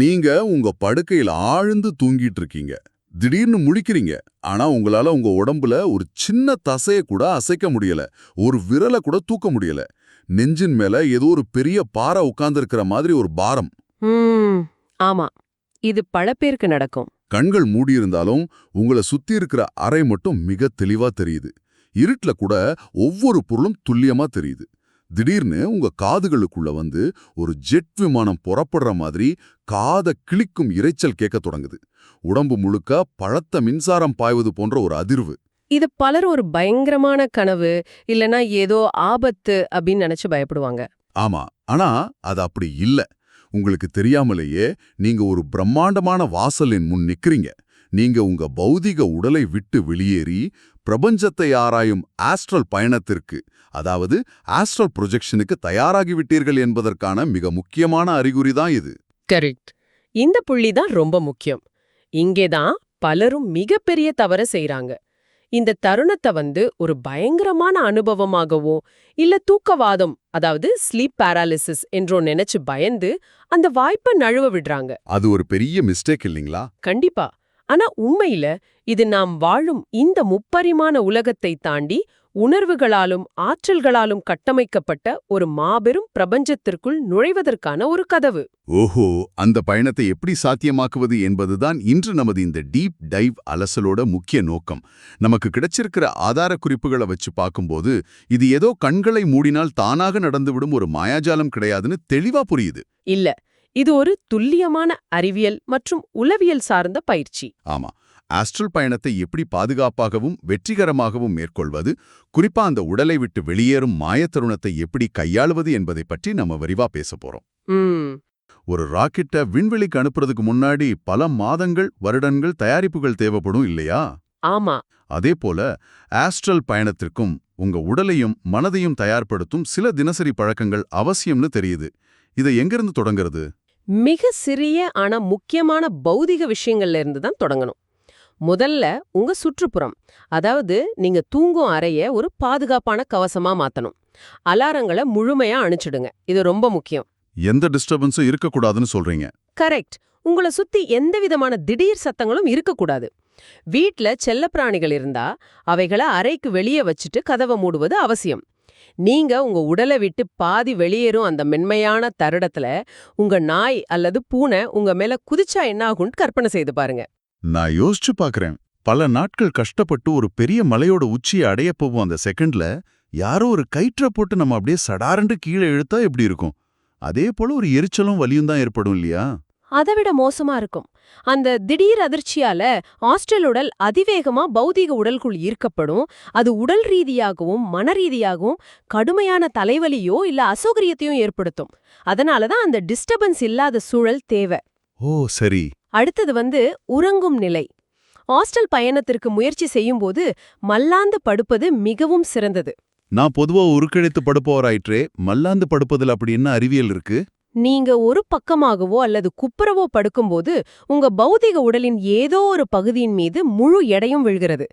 நீங்க உங்க படுக்கையில ஆழ்ந்து தூங்கிட்டு இருக்கீங்க. திடீர்னு முழிக்கிறீங்க. ஆனா உங்களால உங்க உடம்புல ஒரு சின்ன தசைய கூட அசைக்க முடியல. ஒரு விரல கூட தூக்க முடியல. நெஞ்சின் மேல ஏதோ ஒரு பெரிய பாறை உட்கார்ந்திருக்கிற மாதிரி ஒரு பாரம். ம் ஆமா, இது பல பேருக்கு நடக்கும். கண்கள் மூடியிருந்தாலும் உங்கள சுத்தி இருக்கிற அறை மட்டும் மிக தெளிவா தெரியுது. இருட்டுல கூட ஒவ்வொரு பொருளும் துல்லியமா தெரியுது. திடீர்னு உங்க காதுகளுக்குள்ள வந்து ஒரு ஜெட் விமானம் புறப்படுற மாதிரி காத கிளிக்கும் இரைச்சல் கேட்க தொடங்குது. உடம்பு முழுக்க பழத்த மின்சாரம் பாய்வது போன்ற ஒரு அதிர்வு. இது பலர் ஒரு பயங்கரமான கனவு, இல்லனா ஏதோ ஆபத்து அப்படின்னு நினைச்சு பயப்படுவாங்க. ஆமா, ஆனா அது அப்படி இல்ல. உங்களுக்கு தெரியாமலேயே நீங்க ஒரு பிரம்மாண்டமான வாசலின் முன் நிக்கிறீங்க. நீங்க உங்க பௌதிக உடலை விட்டு வெளியேறி பிரபஞ்சத்தை ஆராயும் ஆஸ்ட்ரல் பயணத்திற்கு, அதாவது ஆஸ்ட்ரல் ப்ரொஜெக்ஷனுக்கு தயாராகிவிட்டீர்கள் என்பதற்கான மிக முக்கியமான அறிகுறி தான் இது. கரெக்ட். இந்த புள்ளி தான் ரொம்ப முக்கியம். இங்கேதான் பலரும் மிகப்பெரிய தவற செய்றாங்க. இந்த தருணத்தை ஒரு பயங்கரமான அனுபவமாகவோ இல்ல தூக்கவாதம், அதாவது ஸ்லீப் பாராலிசிஸ் என்றோ நினைச்சு பயந்து அந்த வாய்ப்பை நழுவ விடுறாங்க. அது ஒரு பெரிய மிஸ்டேக் இல்லைங்களா? கண்டிப்பா. ஆனா உண்மையில இது நாம் வாழும் இந்த முப்பரிமாண உலகத்தை தாண்டி உணர்வுகளாலும் ஆற்றல்களாலும் கட்டமைக்கப்பட்ட ஒரு மாபெரும் பிரபஞ்சத்திற்குள் நுழைவதற்கான ஒரு கதவு. ஓஹோ, அந்த பயணத்தை எப்படி சாத்தியமாக்குவது என்பதுதான் இன்று நமது இந்த டீப் டைவ் அலசலோட முக்கிய நோக்கம். நமக்கு கிடைச்சிருக்கிற ஆதார குறிப்புகளை வச்சு பார்க்கும்போது இது ஏதோ கண்களை மூடினால் தானாக நடந்துவிடும் ஒரு மாயாஜாலம் கிடையாதுன்னு தெளிவா புரியுது. இல்ல, இது ஒரு துல்லியமான அறிவியல் மற்றும் உளவியல் சார்ந்த பயிற்சி. ஆமா, ஆஸ்ட்ரல் பயணத்தை எப்படி பாதுகாப்பாகவும் வெற்றிகரமாகவும் மேற்கொள்வது, குறிப்பா அந்த உடலை விட்டு வெளியேறும் மாயத்தருணத்தை எப்படி கையாளுவது என்பதை பற்றி நம்ம விரிவா பேச போறோம். ஒரு ராக்கெட்டை விண்வெளிக்கு அனுப்புறதுக்கு முன்னாடி பல மாதங்கள், வருடங்கள் தயாரிப்புகள் தேவைப்படும் இல்லையா? ஆமா. அதே போல ஆஸ்ட்ரல் பயணத்திற்கும் உங்க உடலையும் மனதையும் தயார்படுத்தும் சில தினசரி பழக்கங்கள் அவசியம்னு தெரியுது. இதை எங்கிருந்து தொடங்குறது? மிக சிறிய ஆனா முக்கியமான பௌதிக விஷயங்கள்ல இருந்து தான் தொடங்கணும். முதல்ல உங்க சுற்றுப்புறம், அதாவது நீங்க தூங்கும் அறைய ஒரு பாதுகாப்பான கவசமா மாத்தணும். அலாரங்களை முழுமையா அணைச்சிடுங்க. இது ரொம்ப முக்கியம். எந்த டிஸ்டர்பன்ஸும் இருக்கக்கூடாதுன்னு சொல்றீங்க. கரெக்ட். உங்களை சுத்தி எந்த விதமான திடீர் சத்தங்களும் இருக்கக்கூடாது. வீட்ல செல்லப்பிராணிகள் இருந்தா அவைகளை அறைக்கு வெளியே வச்சுட்டு கதவை மூடுவது அவசியம். நீங்க உங்க உடலை விட்டு பாதி வெளியேறும் அந்த மென்மையான தருணத்துல உங்க நாய் அல்லது பூனை உங்க மேல குதிச்சா என்ன ஆகும்னு கற்பனை செய்து பாருங்க. நான் யோசிச்சு பார்க்கறேன். பல நாட்கள் கஷ்டப்பட்டு ஒரு பெரிய மலையோட உச்சியை அடைய போவோம். அந்த செகண்ட்ல யாரோ ஒரு கயிற்ற போட்டு நம்ம அப்படியே சடாரண்டு கீழே இழுத்தா எப்படி இருக்கும்? அதே போல ஒரு எரிச்சலும் வலியும் தான் ஏற்படும் இல்லையா? அதைவிட மோசமா இருக்கும். அந்த திடீர் அதிர்ச்சியால ஆஸ்ட்ரல் உடல் அதிவேகமா பௌதீக உடலுக்குள் ஈர்க்கப்படும். அது உடல் ரீதியாகவும் மனரீதியாகவும் கடுமையான தலைவலியோ இல்ல அசௌகரியத்தையும் ஏற்படுத்தும். அதனாலதான் அந்த டிஸ்டர்பன்ஸ் இல்லாத சூழல் தேவை. ஓ சரி. அடுத்தது உறங்கும் நிலை. ஆஸ்ட்ரல் பயணத்திற்கு முயற்சி செய்யும்போது மல்லாந்து படுப்பது மிகவும் சிறந்தது. நான் பொதுவா உருக்கிழைத்து படுப்பவராயிற்றே, மல்லாந்து படுப்பதில் அப்படி என்ன அறிவியல் இருக்கு? நீங்க ஒரு பக்கமாகவோ அல்லது குப்புறவோ படுக்கும்போது உங்க பௌதிக உடலின் ஏதோ ஒரு பகுதியின் மீது முழு எடையும் விழுகிறது.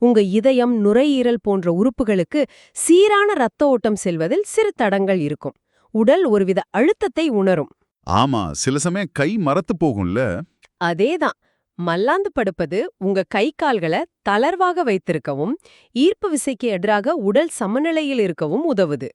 உங்க இதயம், நுரையீரல் போன்ற உறுப்புகளுக்கு சீரான இரத்த ஓட்டம் செல்வதில் சிறு தடங்கள் இருக்கும். உடல் ஒருவித அழுத்தத்தை உணரும். ஆமா, சில சமயம் கை மரத்து போகும்ல. அதேதான். மல்லாந்து படுப்பது உங்க கை கால்களை தளர்வாக வைத்திருக்கவும் ஈர்ப்பு விசைக்கு எதிராக உடல் சமநிலையில் இருக்கவும் உதவுது.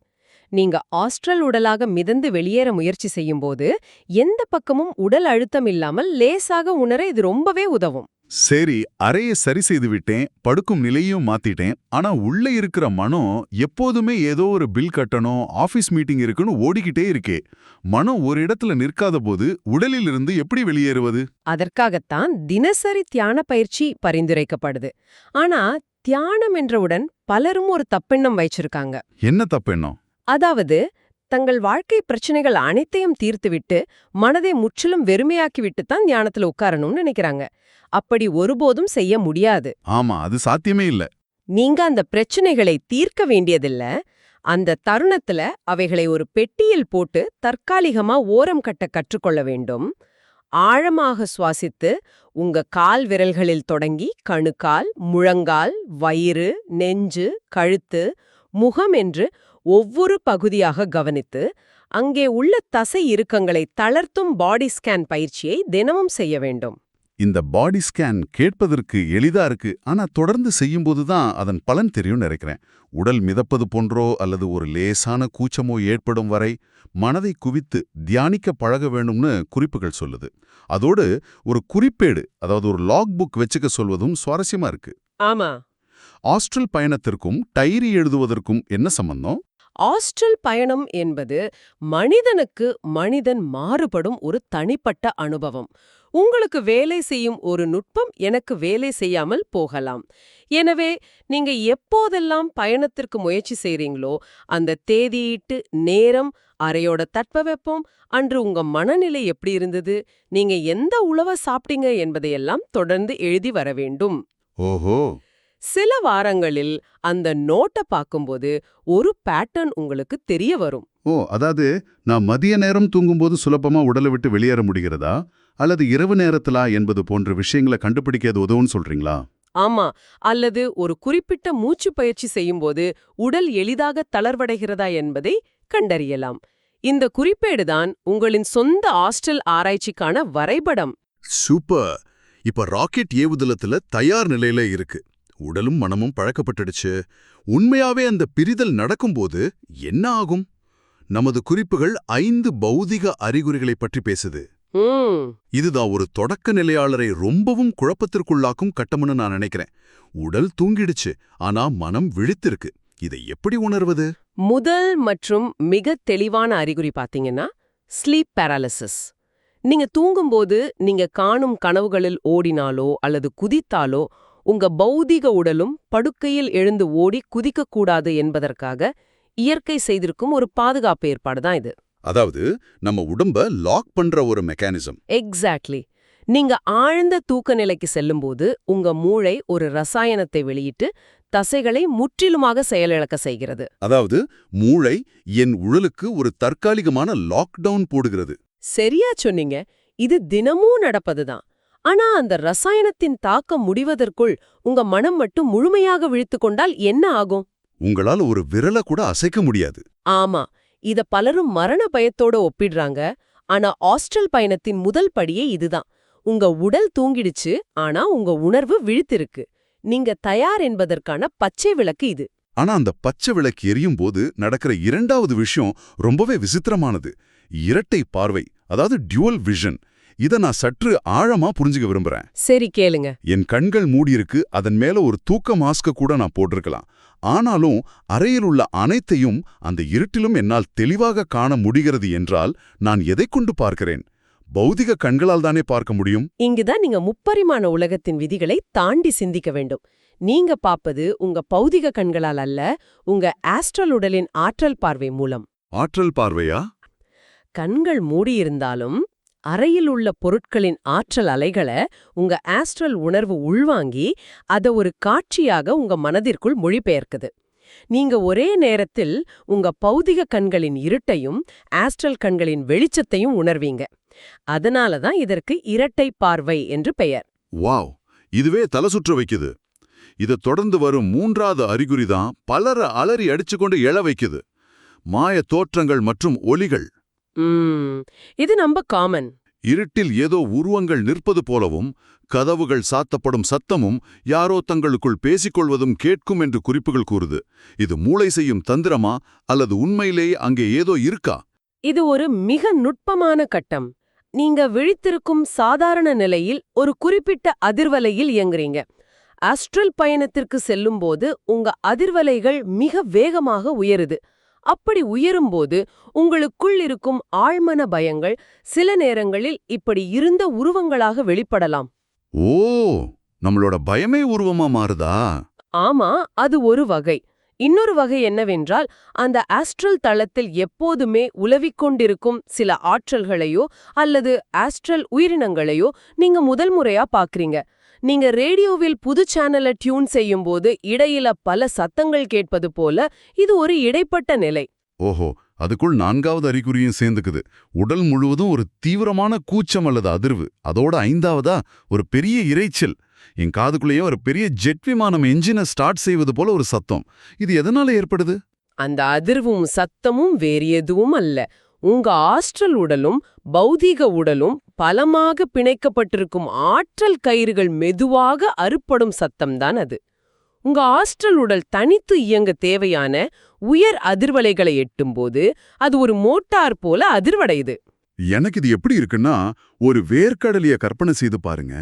நீங்க ஆஸ்ட்ரல் உடலாக மிதந்து வெளியேற முயற்சி செய்யும்போது எந்த பக்கமும் உடல் அழுத்தம் இல்லாமல் லேசாக உணர இது ரொம்பவே உதவும். சரி, அறையை சரி செய்து விட்டேன், படுக்கும் நிலையும் மாத்திட்டேன். ஆனா உள்ள இருக்கிற மனம் எப்போதுமே ஏதோ ஒரு பில் கட்டணும், ஆபீஸ் மீட்டிங் இருக்குன்னு ஓடிக்கிட்டே இருக்கே. மனம் ஒரு இடத்துல நிற்காத போது உடலில் இருந்து எப்படி வெளியேறுவது? அதற்காகத்தான் தினசரி தியான பயிற்சி பரிந்துரைக்கப்படுது. ஆனா தியானம் என்றவுடன் பலரும் ஒரு தப்பெண்ணம் வச்சிருக்காங்க. என்ன தப்பெண்ணம்? அதாவது தங்கள் வாழ்க்கை பிரச்சனைகள் அனைத்தையும் தீர்த்துவிட்டு மனதை முற்றிலும் வெறுமையாக்கிவிட்டு தான் தியானத்துல உட்காரணும்னு நினைக்கிறாங்க. அப்படி ஒருபோதும் செய்ய முடியாது. ஆமா, அது சாத்தியமே இல்ல. நீங்க அந்த பிரச்சனைகளை தீர்க்க வேண்டியதில்ல. அந்த தருணத்துல அவைகளை ஒரு பெட்டியில் போட்டு தற்காலிகமா ஓரம் கட்ட கற்றுக்கொள்ள வேண்டும். ஆழமாக சுவாசித்து உங்க கால் விரல்களில் தொடங்கி கணுக்கால், முழங்கால், வயிறு, நெஞ்சு, கழுத்து, முகம் என்று ஒவ்வொரு பகுதியாக கவனித்து அங்கே உள்ள தசை இறுக்கங்களை தளர்த்தும் பாடி ஸ்கேன் பயிற்சியை தினமும் செய்ய வேண்டும். இந்த பாடி ஸ்கேன் கேட்பதற்கு எளிதா இருக்கு, ஆனா தொடர்ந்து செய்யும்போது தான் அதன் பலன் தெரியும் நினைக்கிறேன். உடல் மிதப்பது போன்றோ அல்லது ஒரு லேசான கூச்சமோ ஏற்படும் வரை மனதை குவித்து தியானிக்க பழக வேண்டும்னு குறிப்புகள் சொல்லுது. அதோடு ஒரு குறிப்பேடு, அதாவது ஒரு லாக் புக் வச்சுக்க சொல்வதும் சுவாரஸ்யமா இருக்கு. ஆமா, ஆஸ்ட்ரல் பயணத்திற்கும் டைரி எழுதுவதற்கும் என்ன சம்பந்தம்? ஆஸ்ட்ரல் பயணம் என்பது மனிதனுக்கு மனிதன் மாறுபடும் ஒரு தனிப்பட்ட அனுபவம். உங்களுக்கு வேலை செய்யும் ஒரு நுட்பம் எனக்கு வேலை செய்யாமல் போகலாம். எனவே நீங்க எப்போதெல்லாம் பயணத்திற்கு முயற்சி செய்றீங்களோ அந்த தேதியிட்டு, நேரம், அறையோட தட்பவெப்பம், அன்று உங்க மனநிலை எப்படி இருந்தது, நீங்க எந்த உணவை சாப்பிட்டீங்க என்பதையெல்லாம் தொடர்ந்து எழுதி வர வேண்டும். ஓஹோ, சில வாரங்களில் அந்த நோட்டை பார்க்கும்போது ஒரு பேட்டர்ன் உங்களுக்கு தெரிய வரும். அதாவது நான் மதிய நேரம் தூங்கும்போது சுலபமா உடலை விட்டு வெளியேற முடிகிறதா அல்லது இரவு நேரத்திலா என்பது போன்ற விஷயங்களை கண்டுபிடிக்கிறது உதவுன்னு சொல்றீங்களா? ஆமா, அல்லது ஒரு குறிப்பிட்ட மூச்சு பயிற்சி செய்யும்போது உடல் எளிதாக தளர்வடைகிறதா என்பதை கண்டறியலாம். இந்த குறிப்பேடுதான் உங்களின் சொந்த ஆஸ்ட்ரல் ஆராய்ச்சிக்கான வரைபடம். சூப்பர். இப்ப ராக்கெட் ஏவுதளத்துல தயார் நிலையில இருக்கு. உடலும் மனமும் பழக்கப்பட்டுடுச்சு. உண்மையாவே அந்த பிரிதல் நடக்கும்போது என்ன ஆகும்? நமது குறிப்புகள் 5 பௌதிக அறிகுறிகளை பற்றி பேசுது. இதுதான் ஒரு தொடக்க நிலையாளரை ரொம்பவும் குழப்பத்திற்குள்ளாக்கும் கட்டம்னு நான் நினைக்கிறேன். உடல் தூங்கிடுச்சு, ஆனா மனம் விழித்திருக்கு. இதை எப்படி உணர்வது? முதல் மற்றும் மிக தெளிவான அறிகுறி பாத்தீங்கன்னா ஸ்லீப் பாராலிசிஸ். நீங்க தூங்கும்போது நீங்க காணும் கனவுகளில் ஓடினாலோ அல்லது குதித்தாலோ உங்க பௌதிக உடலும் படுக்கையில் எழுந்து ஓடி குதிக்கக்கூடாது என்பதற்காக இயற்கை செய்திருக்கும் ஒரு பாதுகாப்பு ஏற்பாடு தான் இது. அதாவது நம்ம உடம்ப லாக் பண்ற ஒரு மெக்கானிசம். எக்ஸாக்ட்லி. நீங்க ஆழ்ந்த தூக்க நிலைக்கு செல்லும்போது உங்க மூளை ஒரு ரசாயனத்தை வெளியிட்டு தசைகளை முற்றிலுமாக செயலிழக்க செய்கிறது. அதாவது மூளை என் உடலுக்கு ஒரு தற்காலிகமான லாக்டவுன் போடுகிறது. சரியா சொன்னீங்க. இது தினமும் நடப்பதுதான். ஆனா அந்த ரசாயனத்தின் தாக்கம் முடிவதற்குள் உங்க மனம் மட்டும் முழுமையாக விழித்து கொண்டால் என்ன ஆகும்? உங்களால ஒரு விரல கூட அசைக்க முடியாது. ஆமா, இத பலரும் மரண பயத்தோட ஒப்பிடுறாங்க. ஆனா ஆஸ்ட்ரல் பயணத்தின் முதல் படியே இதுதான். உங்க உடல் தூங்கிடுச்சு, ஆனா உங்க உணர்வு விழித்திருக்கு. நீங்க தயார் என்பதற்கான பச்சை விளக்கு இது. ஆனா அந்த பச்சை விளக்கு எரியும் போது நடக்கிற இரண்டாவது விஷயம் ரொம்பவே விசித்திரமானது. இரட்டை பார்வை, அதாவது டியூவல் விஷன். இத நான் சற்று ஆழமா புரிஞ்சுக்க விரும்புறேன். சரி, கேளுங்க. என் கண்கள் மூடியிருக்கு, அதன் மேல ஒரு தூக்க மாஸ்க கூட நான் போட்டிருக்கலாம். ஆனாலும் அறையில் உள்ள அனைத்தையும் அந்த இருட்டிலும் என்னால் தெளிவாக காண முடிகிறது என்றால் நான் எதை கொண்டு பார்க்கிறேன்? பௌதிக கண்களால் தானே பார்க்க முடியும். இங்குதான் நீங்க முப்பரிமாண உலகத்தின் விதிகளை தாண்டி சிந்திக்க வேண்டும். நீங்க பாப்பது உங்க பௌதிக கண்களால் அல்ல, உங்க ஆஸ்ட்ரல் உடலின் ஆற்றல் பார்வை மூலம். ஆற்றல் பார்வையா? கண்கள் மூடியிருந்தாலும் அறையில் உள்ள பொருட்களின் ஆற்றல் அலைகளை உங்க ஆஸ்ட்ரல் உணர்வு உள்வாங்கி அத ஒரு காட்சியாக உங்க மனதிற்குள் மொழிபெயர்க்குது. நீங்க ஒரே நேரத்தில் உங்க பௌதிக கண்களின் இருட்டையும் ஆஸ்ட்ரல் கண்களின் வெளிச்சத்தையும் உணர்வீங்க. அதனாலதான் இதற்கு இரட்டை பார்வை என்று பெயர். வாவ், இதுவே தலை சுற்ற வைக்குது. இத தொடர்ந்து வரும் 3வது அறிகுறிதான் பலரை அலறி அடிச்சுக்கொண்டு எழ வைக்குது. மாய தோற்றங்கள் மற்றும் ஒலிகள். இது ரொம்ப காமன். இருட்டில் ஏதோ உருவங்கள் நிற்பது போலவும் கதவுகள் சாத்தப்படும் சத்தமும் யாரோ தங்களுக்குள் பேசிக்கொள்வதும் கேட்கும் என்று குறிப்புகள் கூறுது. இது மூளை செய்யும் தந்திரமா அல்லது உண்மையிலேயே அங்கே ஏதோ இருக்கா? இது ஒரு மிக நுட்பமான கட்டம். நீங்க விழித்திருக்கும் சாதாரண நிலையில் ஒரு குறிப்பிட்ட அதிர்வலையில் இயங்குறீங்க. ஆஸ்ட்ரல் பயணத்திற்கு செல்லும்போது உங்க அதிர்வலைகள் மிக வேகமாக உயருது. அப்படி உயரும்போது உங்களுக்குள் இருக்கும் ஆழ்மன பயங்கள் சில நேரங்களில் இப்படி இருந்த உருவங்களாக வெளிப்படலாம். ஓ, நம்மளோட பயமே உருவமா மாறுதா? ஆமா, அது ஒரு வகை. இன்னொரு வகை என்னவென்றால் அந்த ஆஸ்ட்ரல் தளத்தில் எப்போதுமே உலவிக் கொண்டிருக்கும் சில ஆற்றல்களையோ அல்லது ஆஸ்ட்ரல் உயிரினங்களையோ நீங்க முதல் முறையா பாக்குறீங்க. நீங்க ரேடியோவில் புது சேனலை டியூன் செய்யும்போது இடையில பல சத்தங்கள் கேட்பது போல இது ஒரு இடைப்பட்ட நிலை. ஓஹோ, அதுக்குள் 4வது அறிகுறியும் சேர்ந்துக்குது. உடல் முழுவதும் ஒரு தீவிரமான கூச்சம் அல்லது அதிர்வு. அதோட 5வதா ஒரு பெரிய இரைச்சல். என் காதுக்குள்ளேயே ஒரு பெரிய ஜெட் விமானம் என்ஜினை ஸ்டார்ட் செய்வது போல ஒரு சத்தம். இது எதனால ஏற்படுது? அந்த அதிர்வும் சத்தமும் வேறு எதுவும் அல்ல. உங்க ஆஸ்ட்ரல் உடலும் பௌதீக உடலும் பலமாக பிணைக்கப்பட்டிருக்கும் ஆற்றல் கயிறுகள் மெதுவாக அறுபடும் சத்தம்தான் அது. உங்க ஆஸ்ட்ரல் உடல் தனித்து இயங்க தேவையான உயர் அதிர்வலைகளை எட்டும்போது அது ஒரு மோட்டார் போல அதிர்வடையுது. எனக்கு இது எப்படி இருக்குன்னா, ஒரு வேர்க்கடலைய கற்பனை செய்து பாருங்க.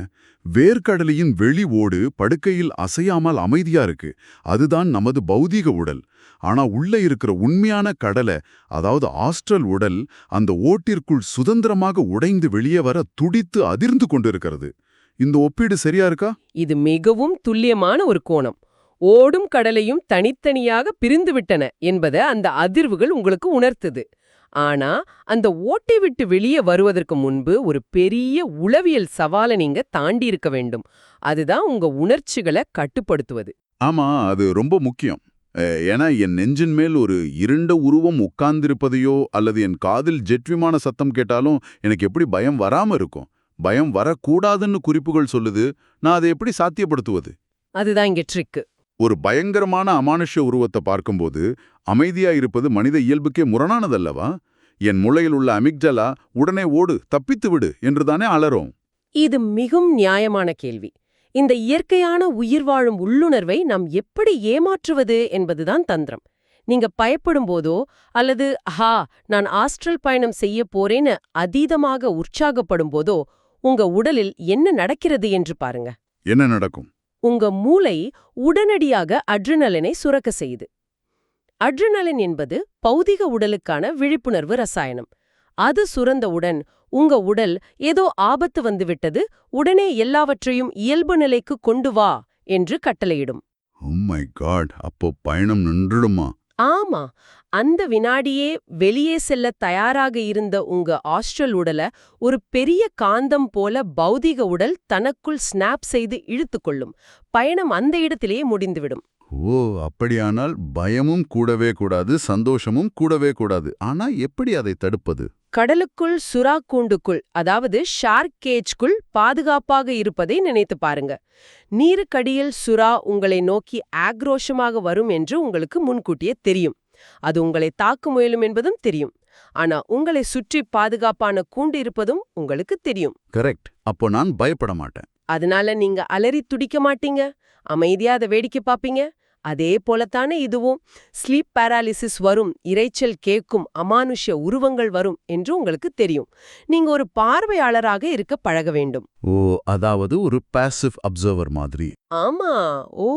வேர்க்கடலையின் வெளி ஓடு படுக்கையில் அசையாமல் அமைதியா இருக்கு. அதுதான் நமது பௌதீக உடல். ஆனா உள்ள இருக்கிற உண்மையான கடலை, அதாவது ஆஸ்ட்ரல் உடல், அந்த ஓட்டிற்குள் சுதந்திரமாக உடைந்து வெளியே வர துடித்து அதிர்ந்து கொண்டிருக்கிறது. இந்த ஒப்பீடு சரியா இருக்கா? இது மிகவும் துல்லியமான ஒரு கோணம். ஓடும் கடலையும் தனித்தனியாக பிரிந்துவிட்டன என்பதை அந்த அதிர்வுகள் உங்களுக்கு உணர்த்துது. ஆனா அந்த ஓட்டை விட்டு வெளியே வருவதற்கு முன்பு ஒரு பெரிய உளவியல் சவாலை நீங்க தாண்டி இருக்க வேண்டும். அதுதான் உங்க உணர்ச்சிகளை கட்டுப்படுத்துவது. ஆமா, அது ரொம்ப முக்கியம். ஏன்னா என் நெஞ்சின் மேல் ஒரு இருண்ட உருவம் உட்கார்ந்திருப்பதையோ அல்லது என் காதில் ஜெட் விமான சத்தம் கேட்டாலும் எனக்கு எப்படி பயம் வராம இருக்கும்? பயம் வரக்கூடாதுன்னு குறிப்புகள் சொல்லுது. நான் அதை எப்படி சாத்தியப்படுத்துவது? அதுதான் இங்க ட்ரிக்கு. ஒரு பயங்கரமான அமானுஷ்ய உருவத்தை பார்க்கும்போது அமைதியா இருப்பது மனித இயல்புக்கே முரணானதல்லவா? என் மூளையில் உள்ள அமிக்டலா உடனே ஓடு, தப்பித்து விடு என்றுதானே அலறும். இது மிகவும் நியாயமான கேள்வி. இந்த இயற்கையான உயிர் வாழும் உள்ளுணர்வை நாம் எப்படி ஏமாற்றுவது என்பதுதான் தந்திரம். நீங்க பயப்படும் போதோ அல்லது நான் ஆஸ்ட்ரல் பயணம் செய்ய போறேன்னு அதீதமாக உற்சாகப்படும் போதோ உங்க உடலில் என்ன நடக்கிறது என்று பாருங்க. என்ன நடக்கும்? உங்க மூளை உடனடியாக அட்ரினலினை சுரக்க செய்யுது. அட்ரினலின் என்பது பௌதிக உடலுக்கான விழிப்புணர்வு ரசாயனம். அது சுரந்தவுடன் உங்க உடல் ஏதோ ஆபத்து வந்துவிட்டது, உடனே எல்லாவற்றையும் இயல்பு நிலைக்கு கொண்டு வா என்று கட்டளையிடும். Oh my God, அப்போ பயணம் நின்றுடுமா? ஆமா, அந்த வினாடியே வெளியே செல்ல தயாராக இருந்த உங்க ஆஸ்ட்ரல் உடலை ஒரு பெரிய காந்தம் போல பௌதிக உடல் தனக்குள் ஸ்னாப் செய்து இழுத்துக்கொள்ளும். பயணம் அந்த இடத்திலேயே முடிந்துவிடும். ஓ, அப்படியானால் பயமும் கூடவே கூடாது, சந்தோஷமும் கூடவே கூடாது. ஆனா எப்படி அதை தடுப்பது? கடலுக்குள் சுறா கூண்டுக்குள், அதாவது ஷார்க் கேஜ்குள் பாதுகாப்பாக இருப்பதை நினைத்து பாருங்க. நீருக்கடியில் சுறா உங்களை நோக்கி ஆக்ரோஷமாக வரும் என்று உங்களுக்கு முன்கூட்டியே தெரியும். அது உங்களை தாக்க முயலும் என்பதும் தெரியும். ஆனா உங்களை சுற்றி பாதுகாப்பான கூண்டு இருப்பதும் உங்களுக்கு தெரியும். கரெக்ட். அப்போ நான் பயப்பட மாட்டேன். அதனால நீங்க அலறி துடிக்க மாட்டீங்க, அமைதியா அதை வேடிக்கை பாப்பீங்க. அதே போலத்தானே இதுவும். ஸ்லீப் பாராலிசிஸ் வரும், இரைச்சல் கேட்கும், அமானுஷ்ய உருவங்கள் வரும் என்று உங்களுக்கு தெரியும். நீங்க ஒரு பார்வையாளராக இருக்க பழக வேண்டும். ஓ, அதாவது ஒரு பாசிவ் அப்சர்வர் மாதிரி. ஆமா. ஓ,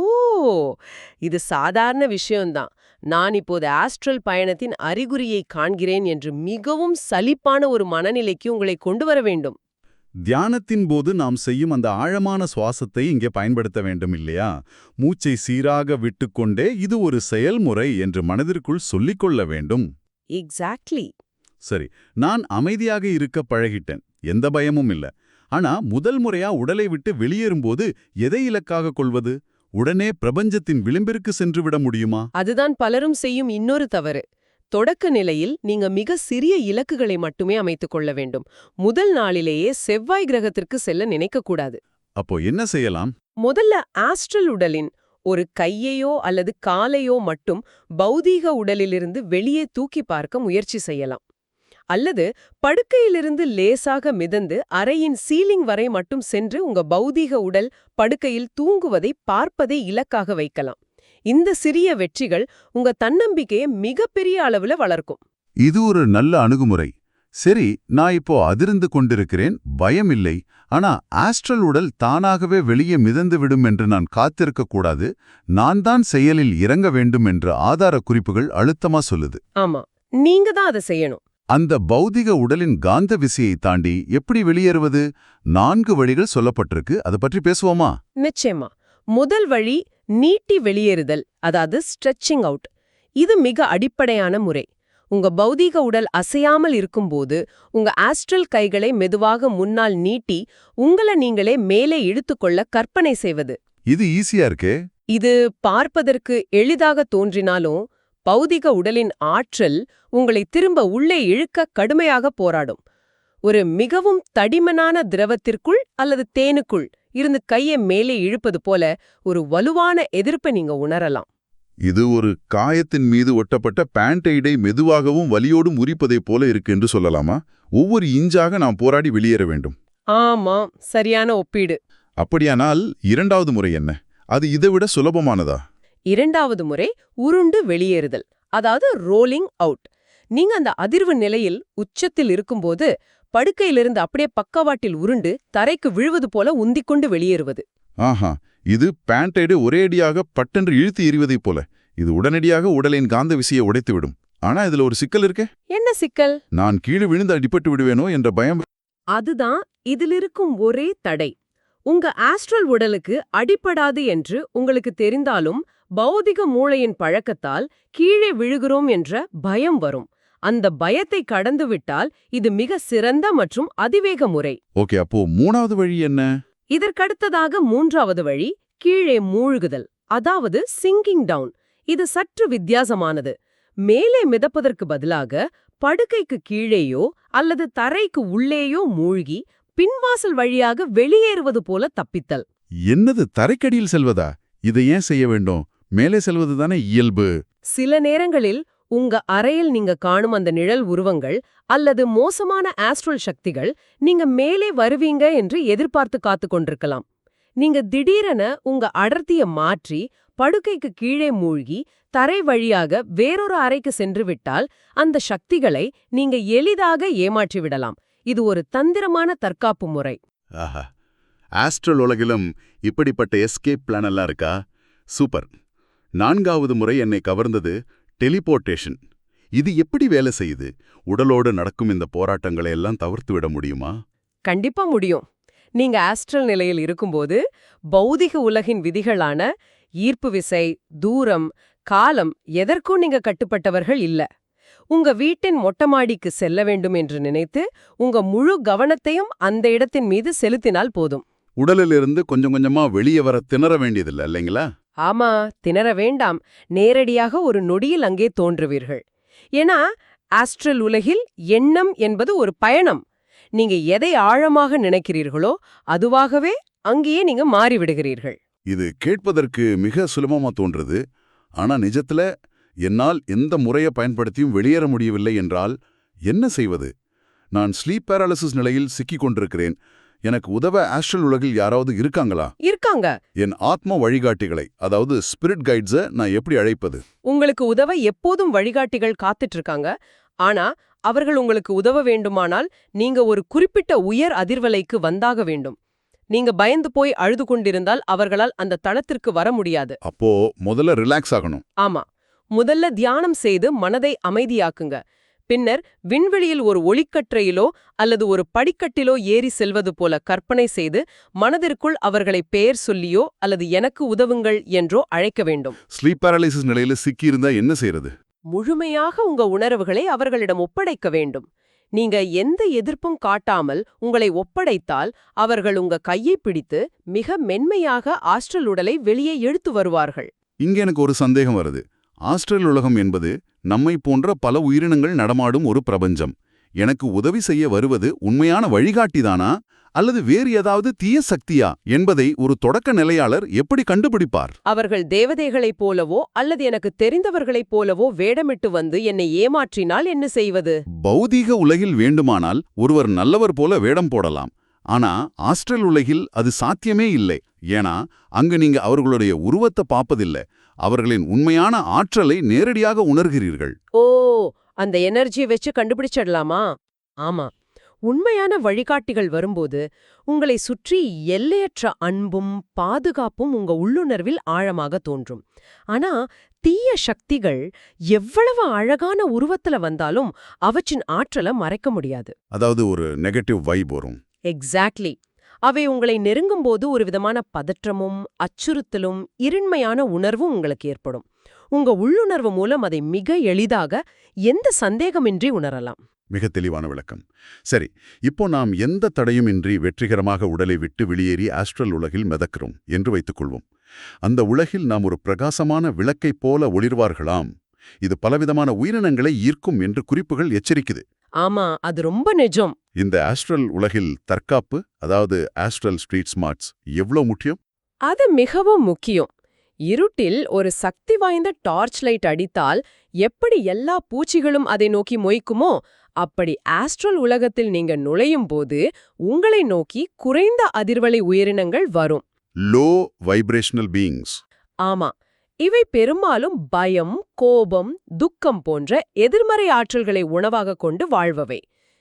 இது சாதாரண விஷயம்தான். நான் இப்போது ஆஸ்ட்ரல் பயணத்தின் அறிகுறியை காண்கிறேன் என்று மிகவும் சலிப்பான ஒரு மனநிலைக்கு உங்களை கொண்டு வர வேண்டும். தியானத்தின் போது நாம் செய்யும் அந்த ஆழமான சுவாசத்தை இங்கே பயன்படுத்த வேண்டும் இல்லையா? மூச்சை சீராக விட்டுக்கொண்டே இது ஒரு செயல்முறை என்று மனதிற்குள் சொல்லிக்கொள்ள வேண்டும். எக்ஸாக்ட்லி. சரி, நான் அமைதியாக இருக்க பழகிட்டேன், எந்த பயமும் இல்ல. ஆனா முதல் முறையா உடலை விட்டு வெளியேறும்போது எதை இலக்காக கொள்வது? உடனே பிரபஞ்சத்தின் விளிம்பிற்கு சென்று விட முடியுமா? அதுதான் பலரும் செய்யும் இன்னொரு தவறு. தொடக்க நிலையில் நீங்க மிக சிறிய இலக்குகளை மட்டுமே அமைத்துக் கொள்ள வேண்டும். முதல் நாளிலேயே செவ்வாய் கிரகத்திற்கு செல்ல நினைக்கக்கூடாது. அப்போ என்ன செய்யலாம்? முதல்ல ஆஸ்ட்ரல் உடலின் ஒரு கையையோ அல்லது காலையோ மட்டும் பௌதீக உடலிலிருந்து வெளியே தூக்கி பார்க்க முயற்சி செய்யலாம். அல்லது படுக்கையிலிருந்து லேசாக மிதந்து அறையின் சீலிங் வரை மட்டும் சென்று உங்க பௌதீக உடல் படுக்கையில் தூங்குவதை பார்ப்பதை இலக்காக வைக்கலாம். இந்த சிறிய வெற்றிகள் உங்க தன்னம்பிக்கையை மிகப்பெரிய அளவுல வளர்க்கும். இது ஒரு நல்ல அணுகுமுறை. சரி, நான் இப்போ அதிர்ந்து கொண்டிருக்கிறேன், பயம் இல்லை. ஆனா ஆஸ்ட்ரல் உடல் தானாகவே வெளியே மிதந்து விடும் என்று நான் காத்திருக்க கூடாது, நான் தான் செயலில் இறங்க வேண்டும் என்று ஆதார குறிப்புகள் அழுத்தமா சொல்லுது. ஆமா, நீங்க தான் அதை செய்யணும். அந்த பௌதிக உடலின் காந்த விசையை தாண்டி எப்படி வெளியேறுவது? 4 வழிகள் சொல்லப்பட்டிருக்கு, அதை பற்றி பேசுவோமா? நிச்சயமா. முதல் வழி நீட்டி வெளியேறுதல், அதாவது ஸ்ட்ரெச்சிங் அவுட். இது மிக அடிப்படையான முறை. உங்க பௌதீக உடல் அசையாமல் இருக்கும்போது உங்க ஆஸ்ட்ரல் கைகளை மெதுவாக முன்னால் நீட்டி உங்களை நீங்களே மேலே இழுத்துக்கொள்ள கற்பனை செய்வது. இது ஈஸியா இருக்கே. இது பார்ப்பதற்கு எளிதாக தோன்றினாலும் பௌதிக உடலின் ஆற்றல் உங்களை திரும்ப உள்ளே இழுக்க கடுமையாக போராடும். ஒரு மிகவும் தடிமனான திரவத்திற்குள் அல்லது தேனுக்குள் இருந்து கையை மேலே இழுப்பது போல ஒரு வலுவான எதிர்ப்பை நீங்க உணரலாம். இது ஒரு காயத்தின் மீது ஒட்டப்பட்ட பேண்டைடை மெதுவாகவும் வலியோடும் உரிப்பதைப் போல இருக்கு என்று சொல்லலாமா? ஒவ்வொரு இன்ச்சாக நாம் போராடி வெளியேற வேண்டும். ஆமாம், சரியான ஒப்பீடு. அப்படியானால் இரண்டாவது முறை என்ன? அது இதைவிட சுலபமானதா? இரண்டாவது முறை உருண்டு வெளியேறுதல், அதாவது ரோலிங் அவுட். நீங்க அந்த அதிர்வு நிலையில் உச்சத்தில் இருக்கும்போது படுக்கையிலிருந்து அப்படியே பக்கவாட்டில் உருண்டு தரைக்கு விழுவது போல உந்திக்கொண்டு வெளியேறுவது. ஆஹா, இது பேண்டைடு ஒரேடியாக பட்டென்று இழுத்து எறிவதைப் போல. இது உடனடியாக உடலின் காந்த விசையை உடைத்துவிடும். ஆனா இதுல ஒரு சிக்கல் இருக்கே. என்ன சிக்கல்? நான் கீழே விழுந்து அடிபட்டு விடுவேனோ என்ற பயம். அதுதான் இதிலிருக்கும் ஒரே தடை. உங்க ஆஸ்ட்ரல் உடலுக்கு அடிபடாது என்று உங்களுக்கு தெரிந்தாலும் பௌதிக மூளையின் பழக்கத்தால் கீழே விழுகிறோம் என்ற பயம் வரும். அந்த பயத்தை கடந்துவிட்டால் இது மிக சிறந்த மற்றும் அதிவேக முறை. ஓகே, அப்போ மூணாவது வழி என்ன? இதற்கடுத்ததாக மூன்றாவது வழி கீழே மூழ்குதல், அதாவது சிங்கிங் டவுன். இது சற்று வித்தியாசமானது. மேலே மிதப்பதற்கு பதிலாக படுக்கைக்கு கீழேயோ அல்லது தரைக்கு உள்ளேயோ மூழ்கி பின்வாசல் வழியாக வெளியேறுவது போல தப்பித்தல். என்னது, தரைக்கடியில் செல்வதா? இதை ஏன் செய்ய வேண்டும்? மேலே செல்வதுதானே இயல்பு. சில நேரங்களில் உங்க அறையில் நீங்க காணும் அந்த நிழல் உருவங்கள் அல்லது மோசமான ஆஸ்ட்ரல் சக்திகள் நீங்க மேலே வருவீங்க என்று எதிர்பார்த்து காத்து கொண்டிருக்கலாம். நீங்க திடீரென உங்க அடர்த்திய மாற்றி படுக்கைக்கு கீழே மூழ்கி தரை வழியாக வேறொரு அறைக்கு சென்று விட்டால் அந்த சக்திகளை நீங்க எளிதாக ஏமாற்றி விடலாம். இது ஒரு தந்திரமான தற்காப்பு முறை. ஆஹா, ஆஸ்ட்ரல் உலகிலும் இப்படிப்பட்ட எஸ்கேப் பிளான் எல்லாம் இருக்கா? சூப்பர். நான்காவது முறை என்னை கவர்ந்தது டெலிபோர்டேஷன். இது எப்படி வேலை செய்யுது? உடலோடு நடக்கும் இந்த போராட்டங்களை எல்லாம் தவிர்த்து விட முடியுமா? கண்டிப்பா முடியும். நீங்க ஆஸ்ட்ரல் நிலையில் இருக்கும்போது பௌதிக உலகின் விதிகளான ஈர்ப்பு விசை, தூரம், காலம் எதற்கும் நீங்க கட்டுப்பட்டவர்கள் இல்ல. உங்க வீட்டின் மொட்டமாடிக்கு செல்ல வேண்டும் என்று நினைத்து உங்க முழு கவனத்தையும் அந்த இடத்தின் மீது செலுத்தினால் போதும். உடலிலிருந்து கொஞ்சம் கொஞ்சமா வெளியே வர திணற வேண்டியதில்லை இல்லைங்களா? ஆமா, திணற வேண்டாம். நேரடியாக ஒரு நொடியில் அங்கே தோன்றுவீர்கள். ஏன்னா ஆஸ்ட்ரல் உலகில் எண்ணம் என்பது ஒரு பயணம். நீங்க எதை ஆழமாக நினைக்கிறீர்களோ அதுவாகவே அங்கேயே நீங்க மாறிவிடுகிறீர்கள். இது கேட்பதற்கு மிக சுலபமா தோன்றுது. ஆனா நிஜத்துல என்னால் எந்த முறையை பயன்படுத்தியும் வெளியேற முடியவில்லை என்றால் என்ன செய்வது? நான் ஸ்லீப் பேராலிசிஸ் நிலையில் சிக்கிக் கொண்டிருக்கிறேன். எனக்கு உதவ ஆஸ்ட்ரல் உலகில் யாராவது இருக்காங்களா? இருக்காங்க. என் ஆத்ம வழிகாட்டிகளை, அதாவது ஸ்பிரிட் கைட்ஸை நான் எப்படி அழைப்பது? உங்களுக்கு உதவ எப்போதும் வழிகாட்டிகள் காத்துட்டு இருக்காங்க. ஆனா அவர்கள் உங்களுக்கு உதவ வேண்டுமானால் நீங்க ஒரு குறிப்பிட்ட உயர் அதிர்வலைக்கு வந்தாக வேண்டும். நீங்க பயந்து போய் அழுது கொண்டிருந்தால் அவர்களால் அந்த தளத்திற்கு வர முடியாது. அப்போ முதல்ல ரிலாக்ஸ் ஆகணும். ஆமா, முதல்ல தியானம் செய்து மனதை அமைதியாக்குங்க. பின்னர் விண்வெளியில் ஒரு ஒளிக்கற்றையிலோ அல்லது ஒரு படிக்கட்டிலோ ஏறி செல்வது போல கற்பனை செய்து மனதிற்குள் அவர்களை பெயர் சொல்லியோ அல்லது எனக்கு உதவுங்கள் என்றோ அழைக்க வேண்டும். ஸ்லீப் பேராலிசிஸ் நிலையில சிக்கியிருந்தா என்ன செய்யறது? முழுமையாக உங்க உணர்வுகளை அவர்களிடம் ஒப்படைக்க வேண்டும். நீங்க எந்த எதிர்ப்பும் காட்டாமல் உங்களை ஒப்படைத்தால் அவர்கள் உங்க கையை பிடித்து மிக மென்மையாக ஆஸ்ட்ரல் உடலை வெளியே இழுத்து வருவார்கள். இங்க எனக்கு ஒரு சந்தேகம் வருது. ஆஸ்ட்ரல் உலகம் என்பது நம்மை போன்ற பல உயிரினங்கள் நடமாடும் ஒரு பிரபஞ்சம். எனக்கு உதவி செய்ய வருவது உண்மையான வழிகாட்டிதானா அல்லது வேறு ஏதாவது தீய சக்தியா என்பதை ஒரு தொடக்க நிலையாளர் எப்படி கண்டுபிடிப்பார்? அவர்கள் தேவதைகளைப் போலவோ அல்லது எனக்கு தெரிந்தவர்களைப் போலவோ வேடமிட்டு வந்து என்னை ஏமாற்றினால் என்ன செய்வது? பௌதீக உலகில் வேண்டுமானால் ஒருவர் நல்லவர் போல வேடம் போடலாம். ஆனா ஆஸ்ட்ரல் உலகில் அது சாத்தியமே இல்லை. ஏன்னா அங்கு நீங்க அவர்களுடைய உருவத்தை பார்ப்பதில்லை. அவர்களின் உண்மையான ஆற்றலை நேரடியாக உணர்கிறீர்கள். ஓ, அந்த எனர்ஜியை வச்சு கண்டுபிடிச்சிடலாமா? ஆமா, உண்மையான வழிகாட்டிகள் வரும்போது உங்களை சுற்றி எல்லையற்ற அன்பும் பாதுகாப்பும் உங்க உள்ளுணர்வில் ஆழமாக தோன்றும். ஆனா தீய சக்திகள் எவ்வளவு அழகான உருவத்துல வந்தாலும் அவற்றின் ஆற்றலை மறைக்க முடியாது. அதாவது ஒரு நெகட்டிவ் வைப் வரும். எக்ஸாக்ட்லி. அவை உங்களை நெருங்கும்போது ஒரு விதமான பதற்றமும் அச்சுறுத்தலும் இருண்மையான உணர்வும் உங்களுக்கு ஏற்படும். உங்க உள்ளுணர்வு மூலம் அதை மிக எளிதாக எந்த சந்தேகமின்றி உணரலாம். மிக தெளிவான விளக்கம். சரி, இப்போ நாம் எந்த தடையுமின்றி வெற்றிகரமாக உடலை விட்டு வெளியேறி ஆஸ்ட்ரல் உலகில் மிதக்கிறோம் என்று வைத்துக்கொள்வோம். அந்த உலகில் நாம் ஒரு பிரகாசமான விளக்கைப் போல ஒளிர்வார்களாம். இது பலவிதமான உயிரினங்களை ஈர்க்கும் என்று குறிப்புகள் எச்சரிக்குது. ஆமா, அது ரொம்ப நிஜம். இந்த ஆஸ்ட்ரல் உலகில் தற்காப்பு, அதாவது ஆஸ்ட்ரல் ஸ்ட்ரீட் ஸ்மார்ட்ஸ் எவ்வளவு முக்கியம்? அது மிகவும் முக்கியம். இருட்டில் ஒரு சக்தி வாய்ந்த டார்ச் லைட் அடித்தால் எப்படி எல்லா பூச்சிகளும் அதை நோக்கி மொய்க்குமோ அப்படி ஆஸ்ட்ரல் உலகத்தில் நீங்க நுழையும் போது உங்களை நோக்கி குறைந்த அதிர்வலை உயிரினங்கள் வரும். Low vibrational beings. ஆமா, இவை பெரும்பாலும் பயம், கோபம், துக்கம் போன்ற எதிர்மறை ஆற்றல்களை உணவாக கொண்டு வாழ்பவை.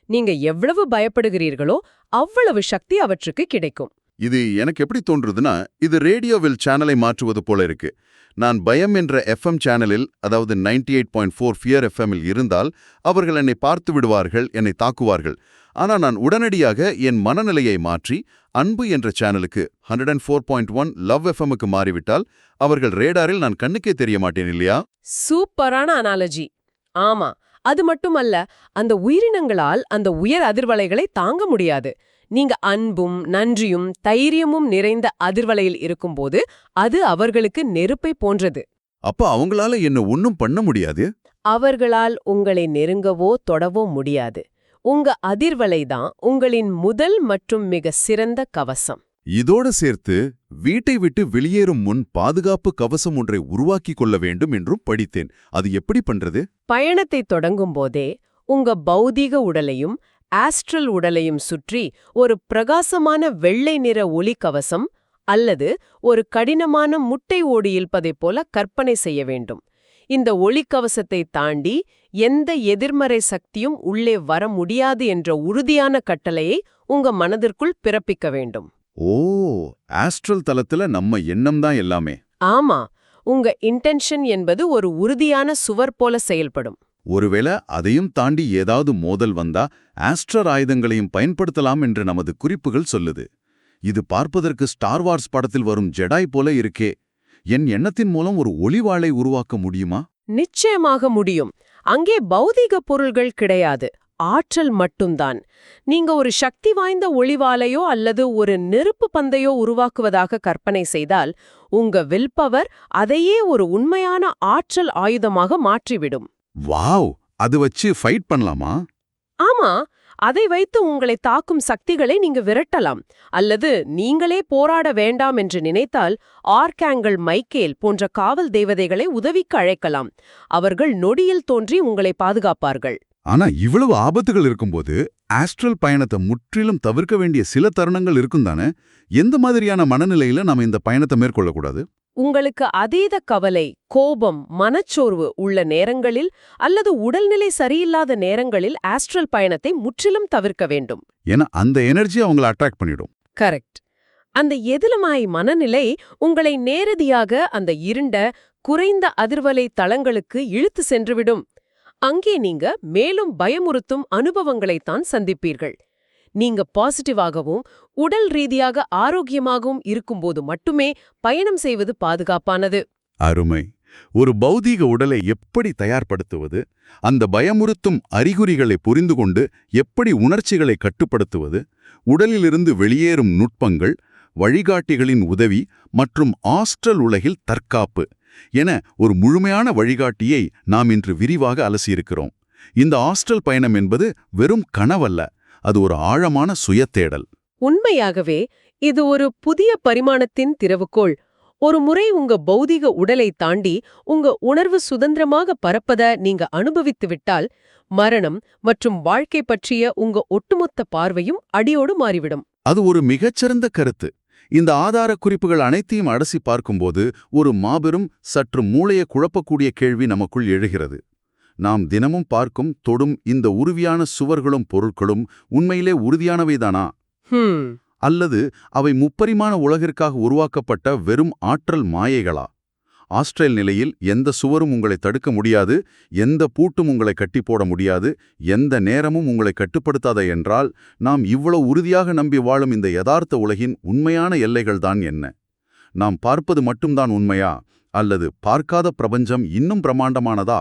நீங்க எவ்வளவு பயப்படுகிறீர்களோ அவ்வளவு சக்தி அவற்றுக்கு கிடைக்கும். இது எனக்கு எப்படி தோன்றுதுன்னா, இது ரேடியோவில் சேனலை மாற்றுவது போல இருக்கு. நான் பயம் என்ற எஃப்எம் சேனலில், அதாவது 98.4 ஃபியர் எஃப்எம்மில் இருந்தால் அவர்கள் என்னை பார்த்து விடுவார்கள், என்னை தாக்குவார்கள். ஆனா நான் உடனடியாக என் மனநிலையை மாற்றி அன்பு என்ற சேனலுக்கு 104.1 லவ் எஃப்எம்முக்கு மாறிவிட்டால் அவர்கள் ரேடாரில் நான் கண்ணுக்கே தெரிய மாட்டேன் இல்லையா? சூப்பரான அனாலஜி. ஆமா, அது மட்டுமல்ல, அந்த உயிரினங்களால் அந்த உயர் அதிர்வலைகளை தாங்க முடியாது. நீங்க அன்பும் நன்றியும் தைரியமும் நிறைந்த அதிர்வலையில் இருக்கும்போது அது அவர்களுக்கு நெருப்பை போன்றது. அப்ப அவங்களால என்ன ஒன்னும் பண்ண முடியாது? அவர்களால் உங்களை நெருங்கவோ தொடவோ முடியாது. உங்க அதிர்வலை தான் உங்களின் முதல் மற்றும் மிக சிறந்த கவசம். இதோட சேர்த்து வீட்டை விட்டு வெளியேறும் முன் பாதுகாப்பு கவசம் ஒன்றை உருவாக்கிக் கொள்ள வேண்டும் என்றும் படித்தேன். அது எப்படி பண்றது? பயணத்தை தொடங்கும் போதே உங்க பௌதீக உடலையும் ஆஸ்ட்ரல் உடலையும் சுற்றி ஒரு பிரகாசமான வெள்ளை நிற ஒளி கவசம் அல்லது ஒரு கடினமான முட்டை ஓடு இருப்பதைப் போல கற்பனை செய்ய வேண்டும். இந்த ஒளிக்கவசத்தை தாண்டி எந்த எதிர்மறை சக்தியும் உள்ளே வர முடியாது என்ற உறுதியான கட்டளையை உங்க மனதிற்குள் பிறப்பிக்க வேண்டும். ஓ, ஆஸ்ட்ரல் தலத்துல நம்ம எண்ணம் தான் எல்லாமே. ஆமா, உங்க இன்டென்ஷன் என்பது ஒரு உறுதியான சுவர் போல செயல்படும். ஒருவேளை அதையும் தாண்டி ஏதாவது மோதல் வந்தா ஆஸ்ட்ரல் ஆயுதங்களையும் பயன்படுத்தலாம் என்று நமது குறிப்புகள் சொல்லுது. இது பார்ப்பதற்கு ஸ்டார் வார்ஸ் படத்தில் வரும் ஜெடாய் போல இருக்கே. என் எண்ணத்தின் மூலம் ஒரு ஒளிவாளை உருவாக்க முடியுமா? நிச்சயமாக முடியும். அங்கே பௌதீக பொருள்கள் கிடையாது, ஆற்றல் மட்டும்தான். நீங்க ஒரு சக்தி வாய்ந்த ஒளிவாலையோ அல்லது ஒரு நெருப்பு பந்தையோ உருவாக்குவதாக கற்பனை செய்தால் உங்க வில் பவர் அதையே ஒரு உண்மையான ஆற்றல் ஆயுதமாக மாற்றிவிடும். வாவ், அது வச்சு ஃபைட் பண்ணலாமா? ஆமா, அதை வைத்து உங்களை தாக்கும் சக்திகளை நீங்க விரட்டலாம். அல்லது நீங்களே போராட வேண்டாம் என்று நினைத்தால் ஆர்காங்கல் மைக்கேல் போன்ற காவல் தேவதைகளை உதவிக்கு அழைக்கலாம். அவர்கள் நொடியில் தோன்றி உங்களை பாதுகாப்பார்கள். ஆனா இவ்வளவு ஆபத்துகள் இருக்கும்போது ஆஸ்ட்ரல் பயணத்தை முற்றிலும் தவிர்க்க வேண்டிய சில தருணங்கள் இருக்கும் தானே? எந்த மாதிரியான மனநிலையில நாம இந்த பயணத்தை மேற்கொள்ளக்கூடாது? உங்களுக்கு அதீத கவலை, கோபம், மனச்சோர்வு உள்ள நேரங்களில் அல்லது உடல்நிலை சரியில்லாத நேரங்களில் ஆஸ்ட்ரல் பயணத்தை முற்றிலும் தவிர்க்க வேண்டும். ஏன்னா அந்த எனர்ஜி அவங்களை அட்ராக்ட் பண்ணிடும். கரெக்ட். அந்த எதிலுமாய் மனநிலை உங்களை நேரடியாக அந்த இருண்ட, குறைந்த அதிர்வலை தளங்களுக்கு இழுத்து சென்றுவிடும். அங்கே நீங்க மேலும் பயமுறுத்தும் அனுபவங்களைத்தான் சந்திப்பீர்கள். நீங்க பாசிட்டிவாகவும் உடல் ரீதியாக ஆரோக்கியமாகவும் இருக்கும்போது மட்டுமே பயணம் செய்வது பாதுகாப்பானது. அருமை. ஒரு பௌதீக உடலை எப்படி தயார்படுத்துவது, அந்த பயமுறுத்தும் அறிகுறிகளை புரிந்து கொண்டு எப்படி உணர்ச்சிகளை கட்டுப்படுத்துவது, உடலிலிருந்து வெளியேறும் நுட்பங்கள், வழிகாட்டிகளின் உதவி மற்றும் ஆஸ்ட்ரல் உலகில் தற்காப்பு என ஒரு முழுமையான வழிகாட்டியை நாம் இன்று விரிவாக அலசியிருக்கிறோம். இந்த ஆஸ்ட்ரல் பயணம் என்பது வெறும் கனவல்ல, அது ஒரு ஆழமான சுயத்தேடல். உண்மையாகவே இது ஒரு புதிய பரிமாணத்தின் திறவுகோள். ஒரு முறை உங்க பௌதிக உடலை தாண்டி உங்க உணர்வு சுதந்திரமாக பறப்பத நீங்க அனுபவித்து விட்டால் மரணம் மற்றும் வாழ்க்கை பற்றிய உங்க ஒட்டுமொத்த பார்வையும் அடியோடு மாறிவிடும். அது ஒரு மிகச்சிறந்த கருத்து. இந்த ஆதார குறிப்புகள் அனைத்தையும் அலசி பார்க்கும்போது ஒரு மாபெரும், சற்று மூளையை குழப்பக்கூடிய கேள்வி நமக்குள் எழுகிறது. நாம் தினமும் பார்க்கும், தொடும் இந்த உறுதியான சுவர்களும் பொருட்களும் உண்மையிலே உறுதியானவைதானா? அல்லது அவை முப்பரிமாண உலகிற்காக உருவாக்கப்பட்ட வெறும் ஆற்றல் மாயைகளா? ஆஸ்ட்ரல் நிலையில் எந்த சுவரும் உங்களை தடுக்க முடியாது, எந்த பூட்டும் உங்களை கட்டி போட முடியாது, எந்த நேரமும் உங்களை கட்டுப்படுத்தாத என்றால் நாம் இவ்வளவு உறுதியாக நம்பி வாழும் இந்த யதார்த்த உலகின் உண்மையான எல்லைகள்தான் என்ன? நாம் பார்ப்பது மட்டும்தான் உண்மையா, அல்லது பார்க்காத பிரபஞ்சம் இன்னும் பிரமாண்டமானதா?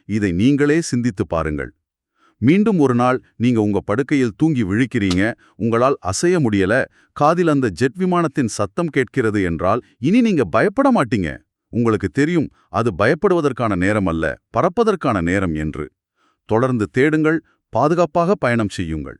இதை நீங்களே சிந்தித்து பாருங்கள். மீண்டும் ஒரு நாள் நீங்க உங்க படுக்கையில் தூங்கி விழிக்கிறீங்க, உங்களால் அசைய முடியல, காதில் அந்த ஜெட் விமானத்தின் சத்தம் கேட்கிறது என்றால் இனி நீங்க பயப்பட மாட்டீங்க. உங்களுக்கு தெரியும், அது பயப்படுவதற்கான நேரம் அல்ல, பறப்பதற்கான நேரம் என்று. தொடர்ந்து தேடுங்கள், பாதுகாப்பாக பயணம் செய்யுங்கள்.